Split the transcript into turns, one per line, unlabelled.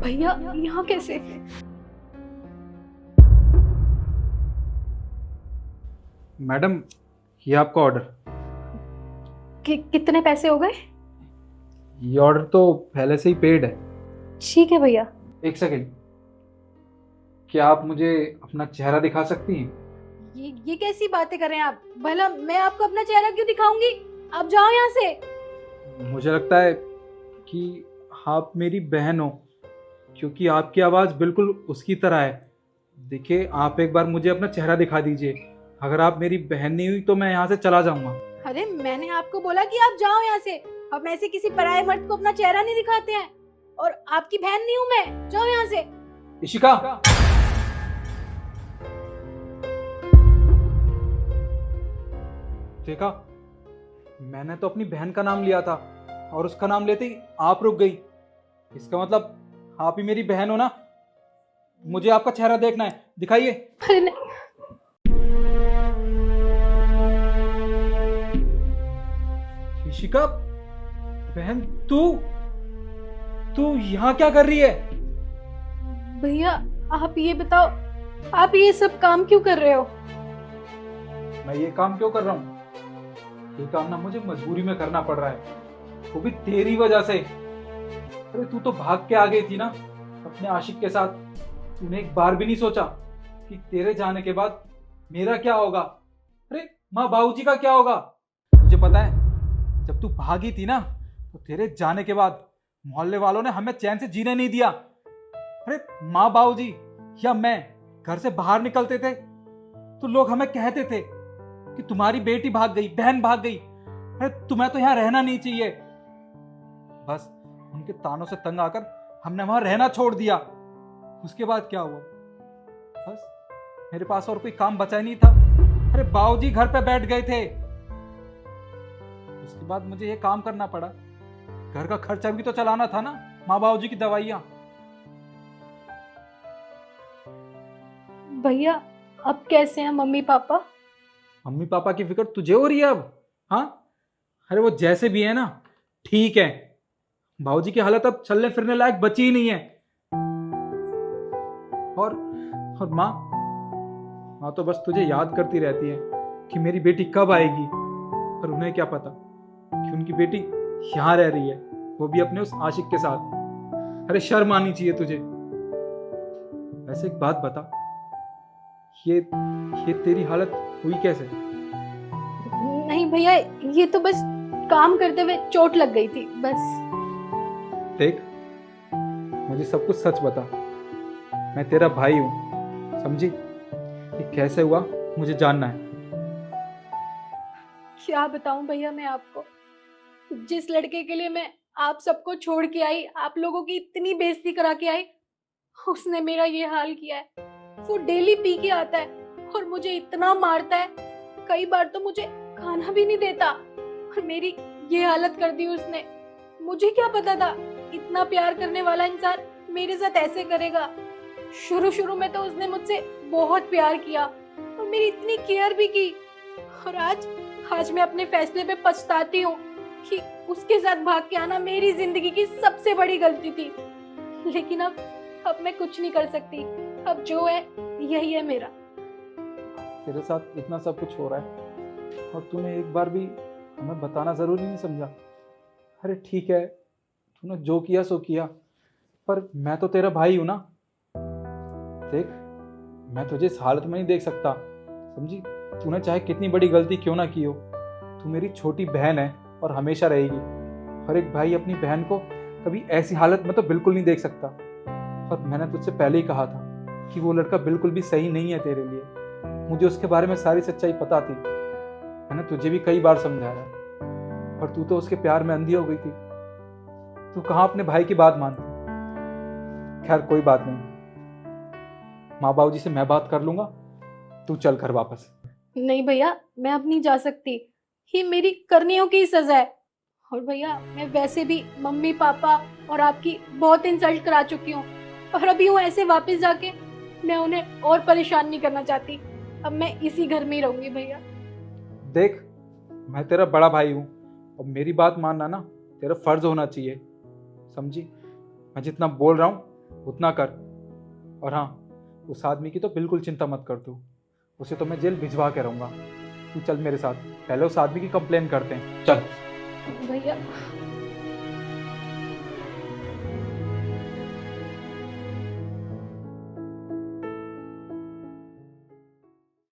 भैया यहाँ कैसे?
मैडम, ये आपका ऑर्डर।
कितने पैसे हो गए?
ये ऑर्डर तो पहले से ही पेड है।
ठीक है भैया।
एक सेकेंड, क्या आप मुझे अपना चेहरा दिखा सकती हैं?
ये कैसी बातें कर रहे हैं आप? भला मैं आपको अपना चेहरा क्यों दिखाऊंगी? आप जाओ यहाँ से।
मुझे लगता है कि आप मेरी बहन हो, क्योंकि आपकी आवाज़ बिल्कुल उसकी तरह है। देखिए, आप एक बार मुझे अपना चेहरा दिखा दीजिए। अगर आप मेरी बहन नहीं हुई तो मैं यहाँ से चला जाऊँगा।
अरे मैंने आपको बोला कि आप जाओ यहाँ से। हम ऐसे किसी पराये मर्द को अपना चेहरा नहीं दिखाते हैं। और आपकी बहन नहीं हूँ मैं। जाओ यहाँ से।
इशिका, देखा, मैंने तो अपनी बहन का नाम लिया था और उसका नाम लेते ही आप रुक गई। इसका मतलब आप ही मेरी बहन हो ना? मुझे आपका चेहरा देखना है, दिखाइए।
अरे नहीं।
इशिका, बहन, तू तू यहाँ क्या कर रही है?
भैया आप ये बताओ, आप ये सब काम क्यों कर रहे हो?
मैं ये काम क्यों कर रहा हूँ? ये काम ना मुझे मजबूरी में करना पड़ रहा है, वो भी तेरी वजह से। अरे तू तो भाग के आ गई थी ना अपने आशिक के साथ। तूने एक बार भी नहीं सोचा कि तेरे जाने के बाद मेरा क्या होगा? अरे माँ बाबूजी का क्या होगा? तुझे पता है, जब तू भागी थी ना तो तेरे जाने के बाद मोहल्ले वालों ने हमें चैन से जीने नहीं दिया। अरे माँ बाबूजी या मैं घर से बाहर निकलते थे तो लोग हमें कहते थे कि तुम्हारी बेटी भाग गई, बहन भाग गई। अरे तुम्हें तो यहाँ रहना नहीं चाहिए। बस उनके तानों से तंग आकर हमने वहां रहना छोड़ दिया। उसके बाद क्या हुआ? बस मेरे पास और कोई काम बचा ही नहीं था। अरे बाबूजी घर पे बैठ गए थे। उसके बाद मुझे ये काम करना पड़ा। घर का खर्चा भी तो चलाना था ना, माँ बाबूजी की दवाइयाँ।
भैया अब कैसे हैं मम्मी पापा?
मम्मी पापा की फिक्र तुझे हो रही है अब? हाँ, अरे वो जैसे भी है ना ठीक है। बाबूजी की हालत अब चलने फिरने लायक बची ही नहीं है। और माँ माँ तो बस तुझे याद करती रहती है कि मेरी बेटी कब आएगी। पर उन्हें क्या पता कि उनकी बेटी यहाँ रह रही है, वो भी अपने उस आशिक के साथ। अरे शर्म आनी चाहिए तुझे। वैसे एक बात बता, ये तेरी हालत हुई कैसे?
नहीं भैया, ये तो बस काम करते हुए चोट लग गई थी बस।
देख, मुझे सब कुछ सच बता। मैं तेरा भाई हूं, समझी? ये कैसे हुआ मुझे जानना है।
क्या बताऊं भैया मैं आपको? जिस लड़के के लिए मैं आप सबको छोड़ के आई, आप लोगों की इतनी बेइज्जती करा के आई, उसने मेरा ये हाल किया है। वो डेली पी के आता है और मुझे इतना मारता है, कई बार तो मुझे खाना भी नहीं देता और मेरी ये हालत कर दी उसने। मुझे क्या पता था इतना प्यार करने वाला इंसान मेरे साथ ऐसे करेगा। शुरू शुरू में तो उसने मुझसे बहुत प्यार किया और मेरी इतनी केयर भी की। और आज मैं अपने फैसले पे पछताती हूँ कि उसके साथ भाग के आना मेरी जिंदगी की सबसे बड़ी गलती थी। लेकिन अब मैं कुछ नहीं कर सकती। अब जो है यही है मेरा।
तेरे साथ इतना सब कुछ हो रहा है और तूने एक बार भी हमें बताना जरूरी नहीं समझा। अरे ठीक है, तूने जो किया सो किया, पर मैं तो तेरा भाई हूं ना। देख, मैं तुझे इस हालत में नहीं देख सकता, समझी? तूने चाहे कितनी बड़ी गलती क्यों ना की हो, तू मेरी छोटी बहन है और हमेशा रहेगी। हर एक भाई अपनी बहन को कभी ऐसी हालत में तो बिल्कुल नहीं देख सकता। और मैंने तुझसे पहले ही कहा था कि वो लड़का बिल्कुल भी सही नहीं है तेरे लिए। मुझे उसके बारे में सारी सच्चाई पता थी। मैंने तुझे भी कई बार समझाया, पर तू तो उसके प्यार में अंधी हो गई थी। तू कहाँ अपने भाई की बात मानती? खैर कोई बात नहीं, माँ बाबू जी से मैं बात कर लूंगा। तू चल घर वापस।
नहीं भैया, मैं अब नहीं जा सकती। ये मेरी करनियों की सजा है। और भैया मैं वैसे भी मम्मी पापा और आपकी बहुत इंसल्ट करा चुकी हूँ और अभी हूँ ऐसे वापस जाके मैं उन्हें और परेशान नहीं करना चाहती। अब मैं इसी घर में ही रहूंगी भैया।
देख, मैं तेरा बड़ा भाई हूँ और मेरी बात मानना ना तेरा फर्ज होना चाहिए, समझी? मैं जितना बोल रहा हूँ उतना कर। और हाँ, उस आदमी की तो बिल्कुल चिंता मत कर तू, उसे तो मैं जेल भिजवा के रहूँगा। तू चल मेरे साथ, पहले उस आदमी की कंप्लेन करते हैं, चल।
भैया